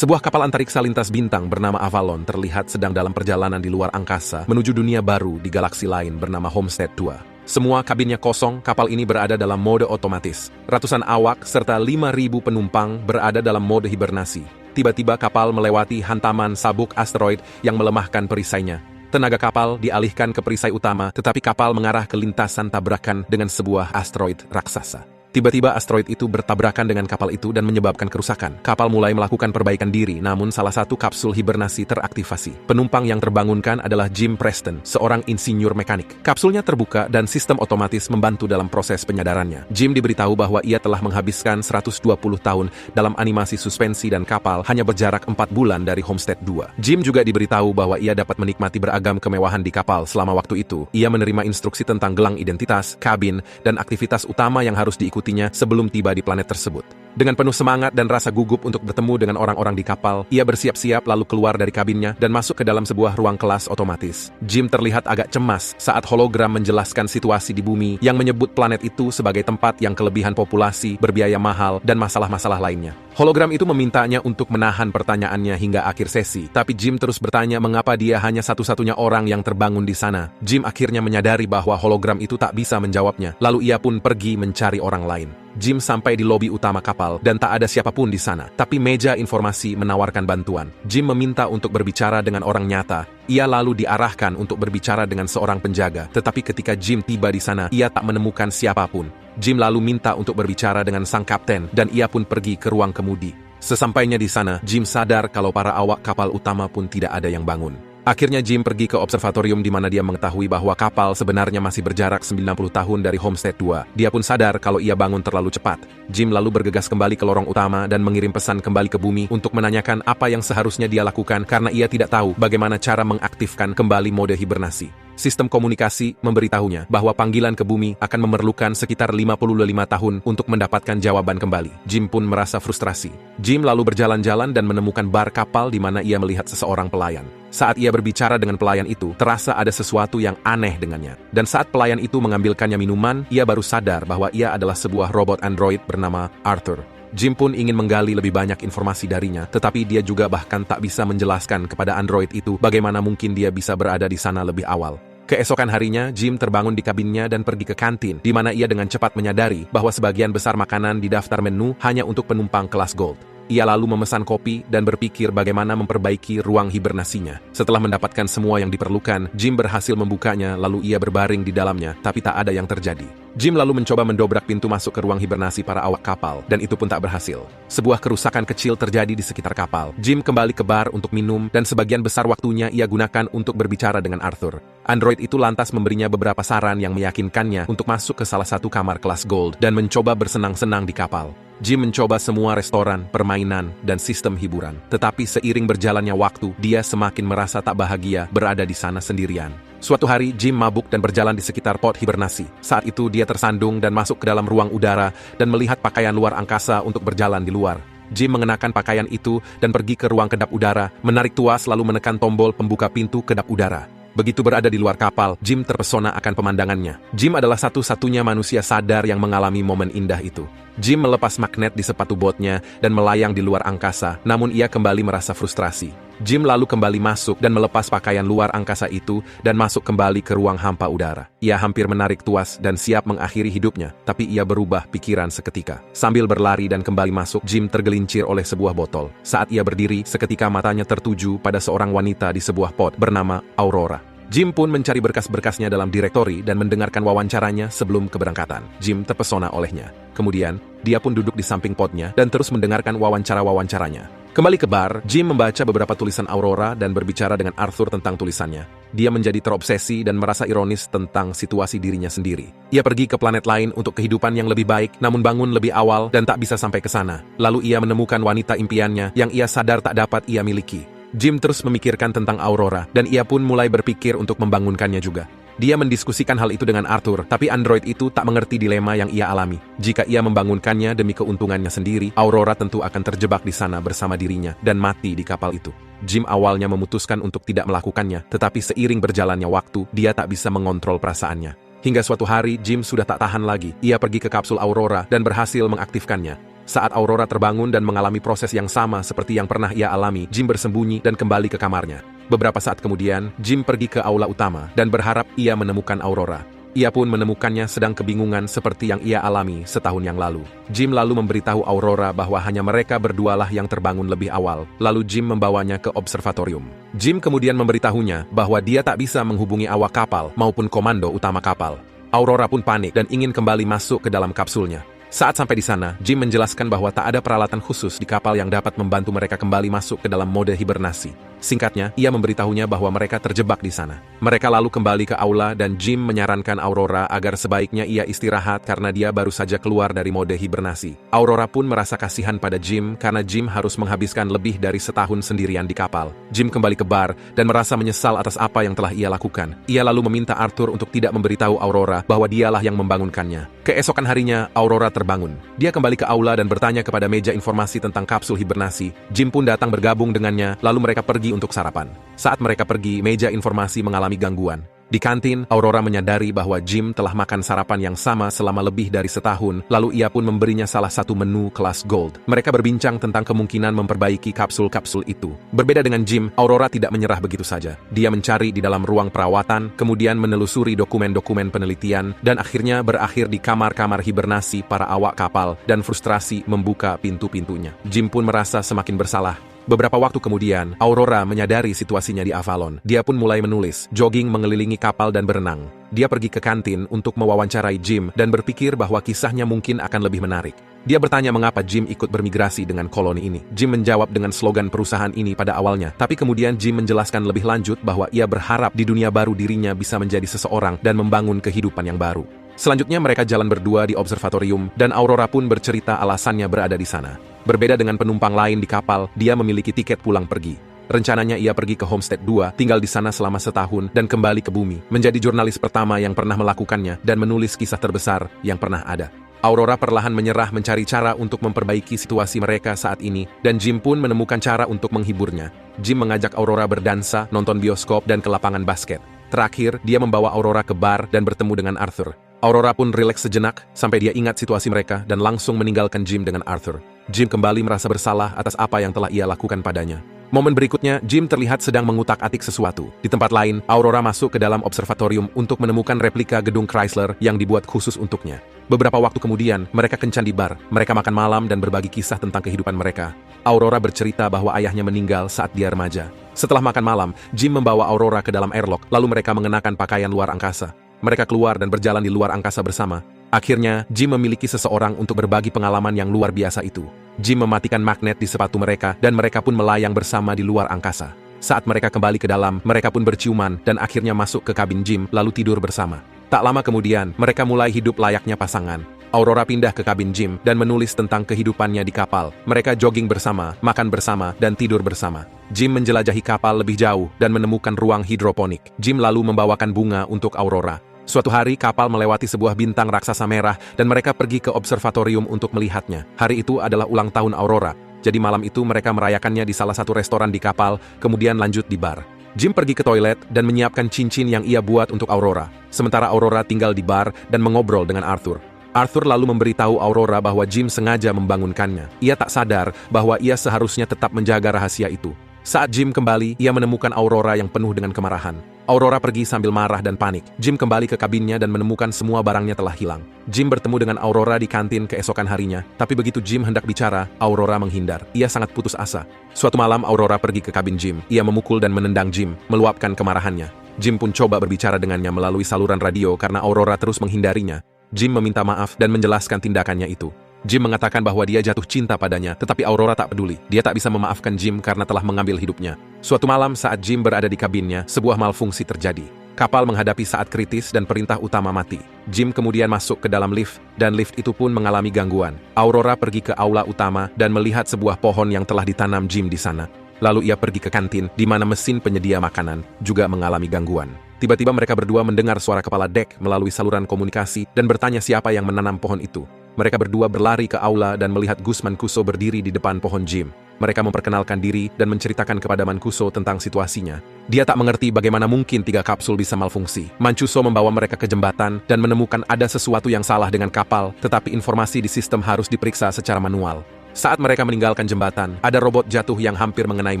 Sebuah kapal antariksa lintas bintang bernama Avalon terlihat sedang dalam perjalanan di luar angkasa menuju dunia baru di galaksi lain bernama Homestead 2. Semua kabinnya kosong, kapal ini berada dalam mode otomatis. Ratusan awak serta 5.000 penumpang berada dalam mode hibernasi. Tiba-tiba kapal melewati hantaman sabuk asteroid yang melemahkan perisainya. Tenaga kapal dialihkan ke perisai utama, tetapi kapal mengarah ke lintasan tabrakan dengan sebuah asteroid raksasa. Tiba-tiba asteroid itu bertabrakan dengan kapal itu dan menyebabkan kerusakan. Kapal mulai melakukan perbaikan diri, namun salah satu kapsul hibernasi teraktivasi. Penumpang yang terbangunkan adalah Jim Preston, seorang insinyur mekanik. Kapsulnya terbuka dan sistem otomatis membantu dalam proses penyadarannya. Jim diberitahu bahwa ia telah menghabiskan 120 tahun dalam animasi suspensi dan kapal hanya berjarak 4 bulan dari Homestead 2. Jim juga diberitahu bahwa ia dapat menikmati beragam kemewahan di kapal selama waktu itu. Ia menerima instruksi tentang gelang identitas, kabin, dan aktivitas utama yang harus diikuti sebelum tiba di planet tersebut. Dengan penuh semangat dan rasa gugup untuk bertemu dengan orang-orang di kapal, ia bersiap-siap lalu keluar dari kabinnya dan masuk ke dalam sebuah ruang kelas otomatis. Jim terlihat agak cemas saat hologram menjelaskan situasi di bumi yang menyebut planet itu sebagai tempat yang kelebihan populasi, berbiaya mahal, dan masalah-masalah lainnya. Hologram itu memintanya untuk menahan pertanyaannya hingga akhir sesi, tapi Jim terus bertanya mengapa dia hanya satu-satunya orang yang terbangun di sana. Jim akhirnya menyadari bahwa hologram itu tak bisa menjawabnya, lalu ia pun pergi mencari orang lain. Jim sampai di lobi utama kapal dan tak ada siapapun di sana, tapi meja informasi menawarkan bantuan. Jim meminta untuk berbicara dengan orang nyata. Ia lalu diarahkan untuk berbicara dengan seorang penjaga, tetapi ketika Jim tiba di sana, ia tak menemukan siapapun. Jim lalu minta untuk berbicara dengan sang kapten dan ia pun pergi ke ruang kemudi. Sesampainya di sana, Jim sadar kalau para awak kapal utama pun tidak ada yang bangun. Akhirnya Jim pergi ke observatorium di mana dia mengetahui bahwa kapal sebenarnya masih berjarak 90 tahun dari Homestead 2. Dia pun sadar kalau ia bangun terlalu cepat. Jim lalu bergegas kembali ke lorong utama dan mengirim pesan kembali ke bumi untuk menanyakan apa yang seharusnya dia lakukan karena ia tidak tahu bagaimana cara mengaktifkan kembali mode hibernasi. Sistem komunikasi memberitahunya bahwa panggilan ke bumi akan memerlukan sekitar 55 tahun untuk mendapatkan jawaban kembali. Jim pun merasa frustrasi. Jim lalu berjalan-jalan dan menemukan bar kapal di mana ia melihat seseorang pelayan. Saat ia berbicara dengan pelayan itu, terasa ada sesuatu yang aneh dengannya. Dan saat pelayan itu mengambilkannya minuman, ia baru sadar bahwa ia adalah sebuah robot android bernama Arthur. Jim pun ingin menggali lebih banyak informasi darinya, tetapi dia juga bahkan tak bisa menjelaskan kepada android itu bagaimana mungkin dia bisa berada di sana lebih awal. Keesokan harinya, Jim terbangun di kabinnya dan pergi ke kantin, di mana ia dengan cepat menyadari bahwa sebagian besar makanan di daftar menu hanya untuk penumpang kelas Gold. Ia lalu memesan kopi dan berpikir bagaimana memperbaiki ruang hibernasinya. Setelah mendapatkan semua yang diperlukan, Jim berhasil membukanya lalu ia berbaring di dalamnya, tapi tak ada yang terjadi. Jim lalu mencoba mendobrak pintu masuk ke ruang hibernasi para awak kapal, dan itu pun tak berhasil. Sebuah kerusakan kecil terjadi di sekitar kapal. Jim kembali ke bar untuk minum, dan sebagian besar waktunya ia gunakan untuk berbicara dengan Arthur. Android itu lantas memberinya beberapa saran yang meyakinkannya untuk masuk ke salah satu kamar kelas Gold dan mencoba bersenang-senang di kapal. Jim mencoba semua restoran, permainan, dan sistem hiburan. Tetapi seiring berjalannya waktu, dia semakin merasa tak bahagia berada di sana sendirian. Suatu hari, Jim mabuk dan berjalan di sekitar pod hibernasi. Saat itu, dia tersandung dan masuk ke dalam ruang udara dan melihat pakaian luar angkasa untuk berjalan di luar. Jim mengenakan pakaian itu dan pergi ke ruang kedap udara, menarik tuas lalu menekan tombol pembuka pintu kedap udara. Begitu berada di luar kapal, Jim terpesona akan pemandangannya. Jim adalah satu-satunya manusia sadar yang mengalami momen indah itu. Jim melepas magnet di sepatu botnya dan melayang di luar angkasa, namun ia kembali merasa frustrasi. Jim lalu kembali masuk dan melepas pakaian luar angkasa itu dan masuk kembali ke ruang hampa udara. Ia hampir menarik tuas dan siap mengakhiri hidupnya, tapi ia berubah pikiran seketika. Sambil berlari dan kembali masuk, Jim tergelincir oleh sebuah botol. Saat ia berdiri, seketika matanya tertuju pada seorang wanita di sebuah pod bernama Aurora. Jim pun mencari berkas-berkasnya dalam direktori dan mendengarkan wawancaranya sebelum keberangkatan. Jim terpesona olehnya. Kemudian, dia pun duduk di samping potnya dan terus mendengarkan wawancara-wawancaranya. Kembali ke bar, Jim membaca beberapa tulisan Aurora dan berbicara dengan Arthur tentang tulisannya. Dia menjadi terobsesi dan merasa ironis tentang situasi dirinya sendiri. Ia pergi ke planet lain untuk kehidupan yang lebih baik, namun bangun lebih awal dan tak bisa sampai ke sana. Lalu ia menemukan wanita impiannya yang ia sadar tak dapat ia miliki. Jim terus memikirkan tentang Aurora, dan ia pun mulai berpikir untuk membangunkannya juga. Dia mendiskusikan hal itu dengan Arthur, tapi android itu tak mengerti dilema yang ia alami. Jika ia membangunkannya demi keuntungannya sendiri, Aurora tentu akan terjebak di sana bersama dirinya dan mati di kapal itu. Jim awalnya memutuskan untuk tidak melakukannya, tetapi seiring berjalannya waktu, dia tak bisa mengontrol perasaannya. Hingga suatu hari, Jim sudah tak tahan lagi. Ia pergi ke kapsul Aurora dan berhasil mengaktifkannya. Saat Aurora terbangun dan mengalami proses yang sama seperti yang pernah ia alami, Jim bersembunyi dan kembali ke kamarnya. Beberapa saat kemudian, Jim pergi ke aula utama dan berharap ia menemukan Aurora. Ia pun menemukannya sedang kebingungan seperti yang ia alami setahun yang lalu. Jim lalu memberitahu Aurora bahwa hanya mereka berdualah yang terbangun lebih awal, lalu Jim membawanya ke observatorium. Jim kemudian memberitahunya bahwa dia tak bisa menghubungi awak kapal maupun komando utama kapal. Aurora pun panik dan ingin kembali masuk ke dalam kapsulnya. Saat sampai di sana, Jim menjelaskan bahwa tak ada peralatan khusus di kapal yang dapat membantu mereka kembali masuk ke dalam mode hibernasi. Singkatnya, ia memberitahunya bahwa mereka terjebak di sana. Mereka lalu kembali ke aula dan Jim menyarankan Aurora agar sebaiknya ia istirahat karena dia baru saja keluar dari mode hibernasi. Aurora pun merasa kasihan pada Jim karena Jim harus menghabiskan lebih dari setahun sendirian di kapal. Jim kembali ke bar dan merasa menyesal atas apa yang telah ia lakukan. Ia lalu meminta Arthur untuk tidak memberitahu Aurora bahwa dialah yang membangunkannya. Keesokan harinya, Aurora terbangun. Dia kembali ke aula dan bertanya kepada meja informasi tentang kapsul hibernasi. Jim pun datang bergabung dengannya, lalu mereka pergi untuk sarapan. Saat mereka pergi, meja informasi mengalami gangguan. Di kantin, Aurora menyadari bahwa Jim telah makan sarapan yang sama selama lebih dari setahun, lalu ia pun memberinya salah satu menu kelas gold. Mereka berbincang tentang kemungkinan memperbaiki kapsul-kapsul itu. Berbeda dengan Jim, Aurora tidak menyerah begitu saja. Dia mencari di dalam ruang perawatan, kemudian menelusuri dokumen-dokumen penelitian, dan akhirnya berakhir di kamar-kamar hibernasi para awak kapal, dan frustrasi membuka pintu-pintunya. Jim pun merasa semakin bersalah. Beberapa waktu kemudian, Aurora menyadari situasinya di Avalon. Dia pun mulai menulis, jogging mengelilingi kapal dan berenang. Dia pergi ke kantin untuk mewawancarai Jim dan berpikir bahwa kisahnya mungkin akan lebih menarik. Dia bertanya mengapa Jim ikut bermigrasi dengan koloni ini. Jim menjawab dengan slogan perusahaan ini pada awalnya, tapi kemudian Jim menjelaskan lebih lanjut bahwa ia berharap di dunia baru dirinya bisa menjadi seseorang dan membangun kehidupan yang baru. Selanjutnya mereka jalan berdua di observatorium dan Aurora pun bercerita alasannya berada di sana. Berbeda dengan penumpang lain di kapal, dia memiliki tiket pulang pergi. Rencananya ia pergi ke Homestead 2, tinggal di sana selama setahun dan kembali ke bumi, menjadi jurnalis pertama yang pernah melakukannya dan menulis kisah terbesar yang pernah ada. Aurora perlahan menyerah mencari cara untuk memperbaiki situasi mereka saat ini, dan Jim pun menemukan cara untuk menghiburnya. Jim mengajak Aurora berdansa, nonton bioskop, dan ke lapangan basket. Terakhir, dia membawa Aurora ke bar dan bertemu dengan Arthur. Aurora pun rileks sejenak sampai dia ingat situasi mereka dan langsung meninggalkan Jim dengan Arthur. Jim kembali merasa bersalah atas apa yang telah ia lakukan padanya. Momen berikutnya, Jim terlihat sedang mengutak-atik sesuatu. Di tempat lain, Aurora masuk ke dalam observatorium untuk menemukan replika gedung Chrysler yang dibuat khusus untuknya. Beberapa waktu kemudian, mereka kencan di bar. Mereka makan malam dan berbagi kisah tentang kehidupan mereka. Aurora bercerita bahwa ayahnya meninggal saat dia remaja. Setelah makan malam, Jim membawa Aurora ke dalam airlock, lalu mereka mengenakan pakaian luar angkasa. Mereka keluar dan berjalan di luar angkasa bersama. Akhirnya, Jim memiliki seseorang untuk berbagi pengalaman yang luar biasa itu. Jim mematikan magnet di sepatu mereka, dan mereka pun melayang bersama di luar angkasa. Saat mereka kembali ke dalam, mereka pun berciuman, dan akhirnya masuk ke kabin Jim, lalu tidur bersama. Tak lama kemudian, mereka mulai hidup layaknya pasangan. Aurora pindah ke kabin Jim, dan menulis tentang kehidupannya di kapal. Mereka jogging bersama, makan bersama, dan tidur bersama. Jim menjelajahi kapal lebih jauh, dan menemukan ruang hidroponik. Jim lalu membawakan bunga untuk Aurora. Suatu hari, kapal melewati sebuah bintang raksasa merah dan mereka pergi ke observatorium untuk melihatnya. Hari itu adalah ulang tahun Aurora, jadi malam itu mereka merayakannya di salah satu restoran di kapal, kemudian lanjut di bar. Jim pergi ke toilet dan menyiapkan cincin yang ia buat untuk Aurora. Sementara Aurora tinggal di bar dan mengobrol dengan Arthur. Arthur lalu memberitahu Aurora bahwa Jim sengaja membangunkannya. Ia tak sadar bahwa ia seharusnya tetap menjaga rahasia itu. Saat Jim kembali, ia menemukan Aurora yang penuh dengan kemarahan. Aurora pergi sambil marah dan panik. Jim kembali ke kabinnya dan menemukan semua barangnya telah hilang. Jim bertemu dengan Aurora di kantin keesokan harinya, tapi begitu Jim hendak bicara, Aurora menghindar. Ia sangat putus asa. Suatu malam, Aurora pergi ke kabin Jim. Ia memukul dan menendang Jim, meluapkan kemarahannya. Jim pun coba berbicara dengannya melalui saluran radio karena Aurora terus menghindarinya. Jim meminta maaf dan menjelaskan tindakannya itu. Jim mengatakan bahwa dia jatuh cinta padanya, tetapi Aurora tak peduli. Dia tak bisa memaafkan Jim karena telah mengambil hidupnya. Suatu malam saat Jim berada di kabinnya, sebuah malfungsi terjadi. Kapal menghadapi saat kritis dan perintah utama mati. Jim kemudian masuk ke dalam lift, dan lift itu pun mengalami gangguan. Aurora pergi ke aula utama dan melihat sebuah pohon yang telah ditanam Jim di sana. Lalu ia pergi ke kantin, di mana mesin penyedia makanan juga mengalami gangguan. Tiba-tiba mereka berdua mendengar suara kepala dek melalui saluran komunikasi dan bertanya siapa yang menanam pohon itu. Mereka berdua berlari ke aula dan melihat Gus Mancuso berdiri di depan pohon Jim. Mereka memperkenalkan diri dan menceritakan kepada Mancuso tentang situasinya. Dia tak mengerti bagaimana mungkin 3 kapsul bisa malfungsi. Mancuso membawa mereka ke jembatan dan menemukan ada sesuatu yang salah dengan kapal, tetapi informasi di sistem harus diperiksa secara manual. Saat mereka meninggalkan jembatan, ada robot jatuh yang hampir mengenai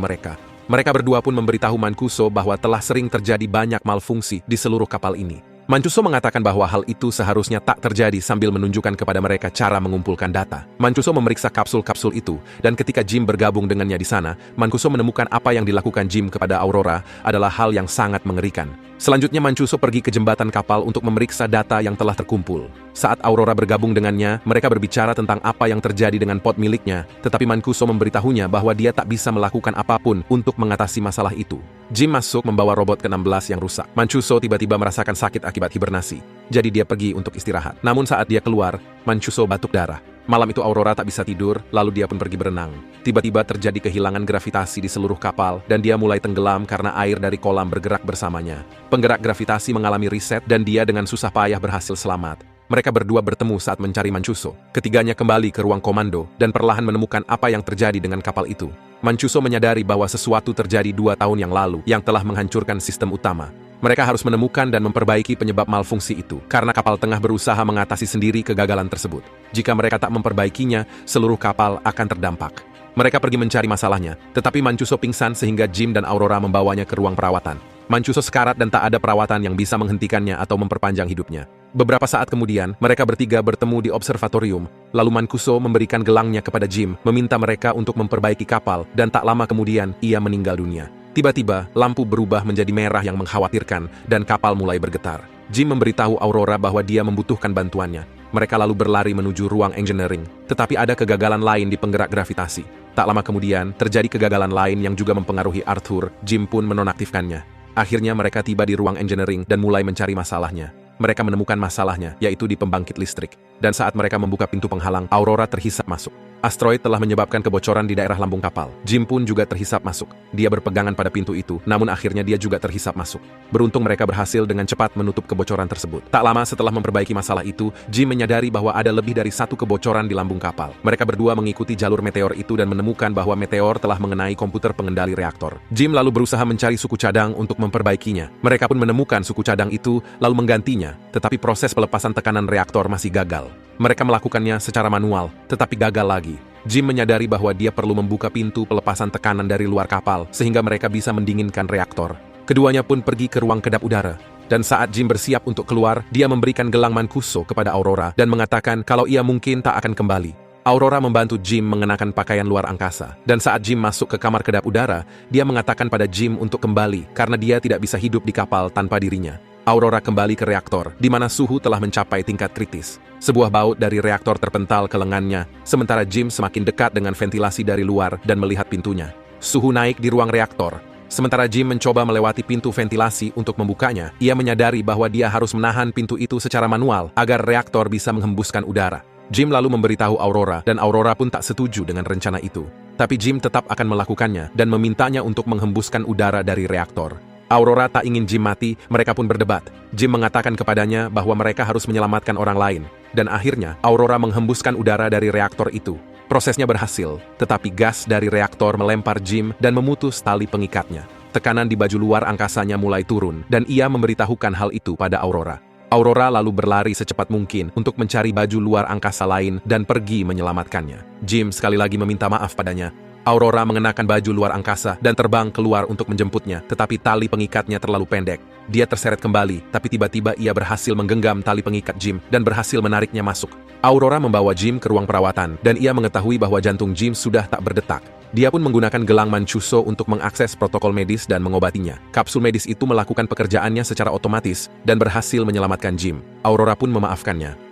mereka. Mereka berdua pun memberitahu Mancuso bahwa telah sering terjadi banyak malfungsi di seluruh kapal ini. Mancuso mengatakan bahwa hal itu seharusnya tak terjadi sambil menunjukkan kepada mereka cara mengumpulkan data. Mancuso memeriksa kapsul-kapsul itu, dan ketika Jim bergabung dengannya di sana, Mancuso menemukan apa yang dilakukan Jim kepada Aurora adalah hal yang sangat mengerikan. Selanjutnya Mancuso pergi ke jembatan kapal untuk memeriksa data yang telah terkumpul. Saat Aurora bergabung dengannya, mereka berbicara tentang apa yang terjadi dengan pod miliknya, tetapi Mancuso memberitahunya bahwa dia tak bisa melakukan apapun untuk mengatasi masalah itu. Jim masuk membawa robot ke-16 yang rusak. Mancuso tiba-tiba merasakan sakit akibat hibernasi, jadi dia pergi untuk istirahat. Namun saat dia keluar, Mancuso batuk darah. Malam itu Aurora tak bisa tidur, lalu dia pun pergi berenang. Tiba-tiba terjadi kehilangan gravitasi di seluruh kapal, dan dia mulai tenggelam karena air dari kolam bergerak bersamanya. Penggerak gravitasi mengalami reset, dan dia dengan susah payah berhasil selamat. Mereka berdua bertemu saat mencari Mancuso. Ketiganya kembali ke ruang komando, dan perlahan menemukan apa yang terjadi dengan kapal itu. Mancuso menyadari bahwa sesuatu terjadi 2 tahun yang lalu yang telah menghancurkan sistem utama. Mereka harus menemukan dan memperbaiki penyebab malfungsi itu, karena kapal tengah berusaha mengatasi sendiri kegagalan tersebut. Jika mereka tak memperbaikinya, seluruh kapal akan terdampak. Mereka pergi mencari masalahnya, tetapi Mancuso pingsan sehingga Jim dan Aurora membawanya ke ruang perawatan. Mancuso sekarat dan tak ada perawatan yang bisa menghentikannya atau memperpanjang hidupnya. Beberapa saat kemudian, mereka bertiga bertemu di observatorium, lalu Mancuso memberikan gelangnya kepada Jim, meminta mereka untuk memperbaiki kapal, dan tak lama kemudian, ia meninggal dunia. Tiba-tiba, lampu berubah menjadi merah yang mengkhawatirkan, dan kapal mulai bergetar. Jim memberitahu Aurora bahwa dia membutuhkan bantuannya. Mereka lalu berlari menuju ruang engineering, tetapi ada kegagalan lain di penggerak gravitasi. Tak lama kemudian, terjadi kegagalan lain yang juga mempengaruhi Arthur. Jim pun menonaktifkannya. Akhirnya mereka tiba di ruang engineering dan mulai mencari masalahnya. Mereka menemukan masalahnya, yaitu di pembangkit listrik. Dan saat mereka membuka pintu penghalang, Aurora terhisap masuk. Asteroid telah menyebabkan kebocoran di daerah lambung kapal. Jim pun juga terhisap masuk. Dia berpegangan pada pintu itu, namun akhirnya dia juga terhisap masuk. Beruntung mereka berhasil dengan cepat menutup kebocoran tersebut. Tak lama setelah memperbaiki masalah itu, Jim menyadari bahwa ada lebih dari 1 kebocoran di lambung kapal. Mereka berdua mengikuti jalur meteor itu dan menemukan bahwa meteor telah mengenai komputer pengendali reaktor. Jim lalu berusaha mencari suku cadang untuk memperbaikinya. Mereka pun menemukan suku cadang itu, lalu menggantinya, tetapi proses pelepasan tekanan reaktor masih gagal. Mereka melakukannya secara manual, tetapi gagal lagi. Jim menyadari bahwa dia perlu membuka pintu pelepasan tekanan dari luar kapal, sehingga mereka bisa mendinginkan reaktor. Keduanya pun pergi ke ruang kedap udara. Dan saat Jim bersiap untuk keluar, dia memberikan gelang Mancuso kepada Aurora, dan mengatakan kalau ia mungkin tak akan kembali. Aurora membantu Jim mengenakan pakaian luar angkasa. Dan saat Jim masuk ke kamar kedap udara, dia mengatakan pada Jim untuk kembali, karena dia tidak bisa hidup di kapal tanpa dirinya. Aurora kembali ke reaktor, di mana suhu telah mencapai tingkat kritis. Sebuah baut dari reaktor terpental ke lengannya, sementara Jim semakin dekat dengan ventilasi dari luar dan melihat pintunya. Suhu naik di ruang reaktor. Sementara Jim mencoba melewati pintu ventilasi untuk membukanya, ia menyadari bahwa dia harus menahan pintu itu secara manual agar reaktor bisa menghembuskan udara. Jim lalu memberitahu Aurora, dan Aurora pun tak setuju dengan rencana itu. Tapi Jim tetap akan melakukannya dan memintanya untuk menghembuskan udara dari reaktor. Aurora tak ingin Jim mati, mereka pun berdebat. Jim mengatakan kepadanya bahwa mereka harus menyelamatkan orang lain. Dan akhirnya, Aurora menghembuskan udara dari reaktor itu. Prosesnya berhasil, tetapi gas dari reaktor melempar Jim dan memutus tali pengikatnya. Tekanan di baju luar angkasanya mulai turun, dan ia memberitahukan hal itu pada Aurora. Aurora lalu berlari secepat mungkin untuk mencari baju luar angkasa lain dan pergi menyelamatkannya. Jim sekali lagi meminta maaf padanya. Aurora mengenakan baju luar angkasa dan terbang keluar untuk menjemputnya, tetapi tali pengikatnya terlalu pendek. Dia terseret kembali, tapi tiba-tiba ia berhasil menggenggam tali pengikat Jim dan berhasil menariknya masuk. Aurora membawa Jim ke ruang perawatan, dan ia mengetahui bahwa jantung Jim sudah tak berdetak. Dia pun menggunakan gelang Mancuso untuk mengakses protokol medis dan mengobatinya. Kapsul medis itu melakukan pekerjaannya secara otomatis dan berhasil menyelamatkan Jim. Aurora pun memaafkannya.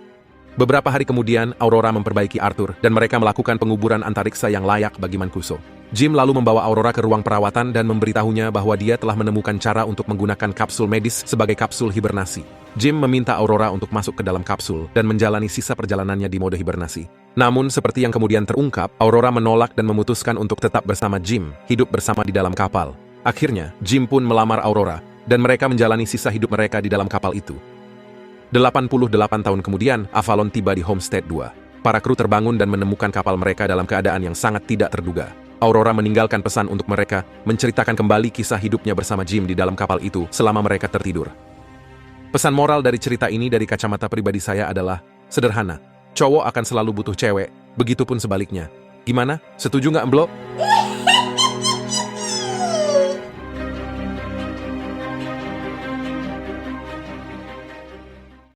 Beberapa hari kemudian, Aurora memperbaiki Arthur, dan mereka melakukan penguburan antariksa yang layak bagi Mancuso. Jim lalu membawa Aurora ke ruang perawatan dan memberitahunya bahwa dia telah menemukan cara untuk menggunakan kapsul medis sebagai kapsul hibernasi. Jim meminta Aurora untuk masuk ke dalam kapsul dan menjalani sisa perjalanannya di mode hibernasi. Namun, seperti yang kemudian terungkap, Aurora menolak dan memutuskan untuk tetap bersama Jim, hidup bersama di dalam kapal. Akhirnya, Jim pun melamar Aurora, dan mereka menjalani sisa hidup mereka di dalam kapal itu. 88 tahun kemudian, Avalon tiba di Homestead 2. Para kru terbangun dan menemukan kapal mereka dalam keadaan yang sangat tidak terduga. Aurora meninggalkan pesan untuk mereka, menceritakan kembali kisah hidupnya bersama Jim di dalam kapal itu selama mereka tertidur. Pesan moral dari cerita ini dari kacamata pribadi saya adalah sederhana. Cowok akan selalu butuh cewek, begitupun sebaliknya. Gimana? Setuju nggak, Mblo?